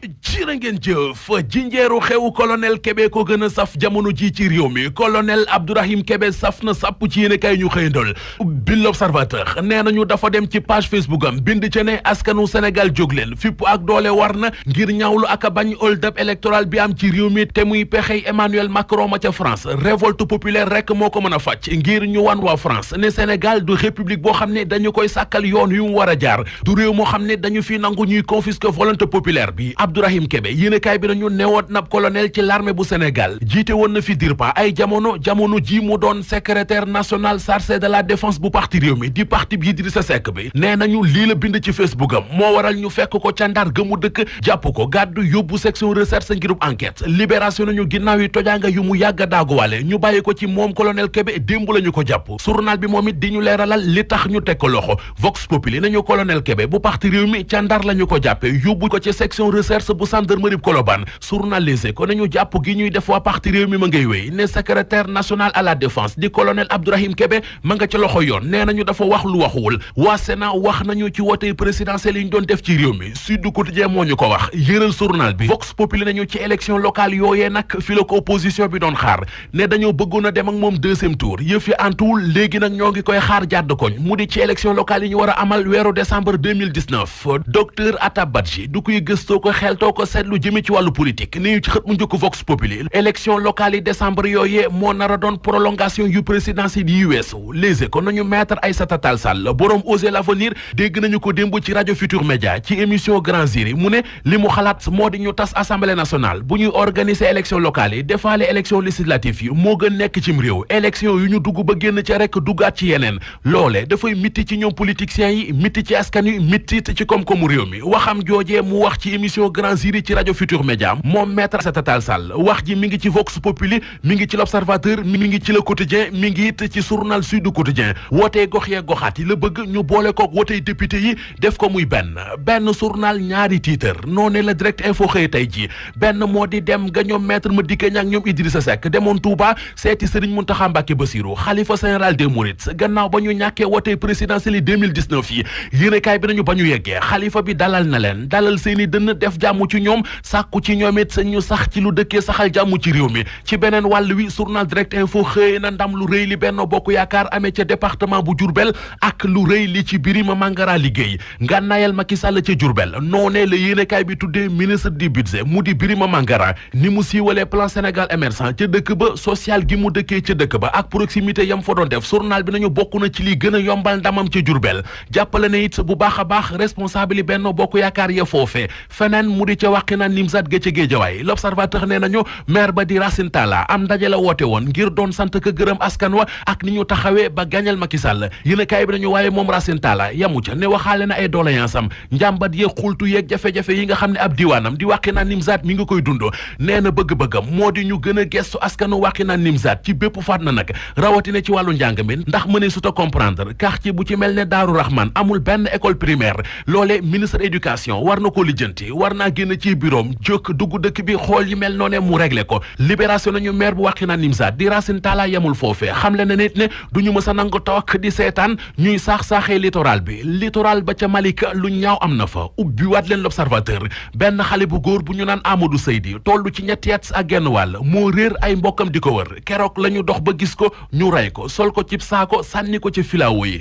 jërë ngeen jëf jinjeeru xewu colonel Kébé ko gën a saf jamono ji ci réew mi colonel Abdourahim Kébé saf na sàpp ci yéen kay ñu xëyandol bi l'Observateur nee nañu dafa dem ci page Facebook am bind ca ne askanu Sénégal jóg leen fipp ak doole war na ngir ñaawlu ak a bañ hold up électoral bi am ci réew mi te muy pexey Emmanuel Macron ma ca France révolte populaire rek moo ko mën a fàcc ngir ñu wan waa France ne Sénégal du république boo xam ne dañu koy sàkkal yoon yu mu war a jaar du réew moo xam ne dañu fi nangu ñuy confisquer volonté populaire bi Abdourahim Kébé yéenekaay bi nañu newoon nab colonel ci l'armée bu Sénégal jiite woon na fi DIRPA ay jamono ji mu doon secrétaire national chargé de la défense bu parti réew mi di parti bi Idrissa Seck bi nee nañu lii la bind ci Facebook am moo waral ñu fekk ko ca Ndar gëmu dëkk jàpp ko gàddu yóbbu section recherche ngirub enquête libération nañu ginnaaw yi tojaanga yu mu yàgg a daaguwale ñu bàyyi ko ci moom colonel Kébé démb la ñu ko jàpp journal bi moom it di ñu leeralal li tax ñu teg ko loxo Vox Populi nañu colonel Kébé bu parti réew mi ca Ndar la ñu ko jàppe yóbbu ko ci section recherche bu gendarmerie Colobane journalisé ko nañu jàpp gi ñuy def waa parti réew mi ma ngay wéy ne secrétaire national à la défense di colonel Abdourahim Kébé ma nga ca loxo yoon nee nañu dafa wax lu waxuwul waa Sénat wax nañu ci wote présidentielle yi ñu doon def ci réew mi Sud Quotidien moo ñu ko wax yëral journal bi Vox Populi nañu ci élection locale yooyee nag fi la ko opposition bi doon xaar ne dañoo bëggoon a dem ak moom deuxième tour yëf yi antuwul léegi nag ñoo ngi koy xaar jàdd koñ mu di ci élection locale yi ñu war a amal weeru décembre 2019 docteur Atta Badji du koy gëstoo ko xeltoo ko seetlu jëme ci wàllu politique ni ñu ci xët mu njëkk Vox Populi élection locale yi décembre yooyee moo nar a doon prolongation yu présidentielle yi weesu Les Échos nañu maître Aïssata Tall Sall borom Osez l'Avenir dégg nañu ko démb ci rajo Futur Média ci émission Grand Jury mu ne li mu xalaat moo di ñu tas assemblée nationale bu ñuy organiser élection locale yi defaale élection législative yi moo gën nekk cim réew élection yu ñu dugg ba génn ca rek duggaat ci yeneen loole dafay mitti ci ñoom politiciens yi mitti ci askan wi mitti ci koom-koomu réew mi waxam joojee mu wax ci émission Grand Jury ci rajo Futur Média moom maître Aïssata Tall Sall wax ji mi ngi ci Vox Populi mi ngi ci l'Observateur mi ngi ci Le Quotidien mi ngi it ci journal Sud Quotidien wootee gox yee goxaat yi la bëgg ñu boole kook wootee député yi def ko muy benn journal ñaari titre noonu la Direct Info xëy tey ji benn moo di dem nga ñoom maître Madické Niang ñoom Idrissa Seck demoon Touba seeti Serigne Mountakha Mbacké Bassirou xalifa général des Mourides gannaaw ba ñu ñàkkee wootee présidentielle yi 2019 yi yéenekaay bi nañu ba ñu yeggee xalifa bi dalal na leen dalal seeni dënn def jàmm ci ñoom sàkku ci ñoom it ñu sax ci lu dëkkee saxal jàmm ci réew mi ci beneen wàll wi journal Direct Info xëy na ndam lu rëy li Benno Bokk Yaakaar amee ca département bu Diourbel ak lu rëy li ci Birima Mangara liggéey ngànnaayal Macky Sall ca Diourbel noonee la yéenekaay bi tuddee ministre du budget mu di Birima Mangara ni mu siiwalee plan Sénégal émergent ca dëkk ba social gi mu dëkkee ca dëkk ba ak proximité yam fa doon def journal bi nañu bokk na ci li gën a yombal ndamam ca Diourbel jàppale ne it bu baax a baax responsable yi Benno Bokk Yaakaar ya foofee feneen mu di ca wàqi naan Nimzat ga ca Géejawaay l'Observateur nee nañu maire ba di Racine Talla am ndaje la woote woon ngir doon sant ka gërëm askan wa ak ni ñu taxawee ba gañal Macky Sall yéenekaay bi nañu waaye moom Racine Talla yamu ca ne waxaale na ay doléance am njàmbat yeeg xultu yeeg jafe-jafe yi nga xam ne ab diwaanam di wàqi naan Nimzat mi ngi koy dundoo nee na bëgg-bëggam moo di ñu gën a gestu askanu wàqi naan Nimzat ci bépp faat na nag rawatina ci wàllu njàng mi ndax mëne suta comprendre quartier bu ci mel ne Daaru Rahman amul benn école primaire loole ministre éducation war na ko lijjanti war naa génn ci bureau jóg dugg dëkk bi xool yi mel noone mu réglé ko libération nañu maire bu wàqi naan Nimzat di Racine Talla yamul foofee xam le na nit ne du ñu mës a nangu toog di seetaan ñuy saax-saaxee littoral bi littoral ba ca Malika lu ñaaw am na fa ubbi waat leen l'Observateur benn xale bu góor bu ñu naan Amadou Seydi tollu ci ñetti at ak genn wàll moo réer ay mbokkam di ko wër keroog la ñu dox ba gis ko ñu rey ko sol ko cib saako sànni ko ci filaawo yi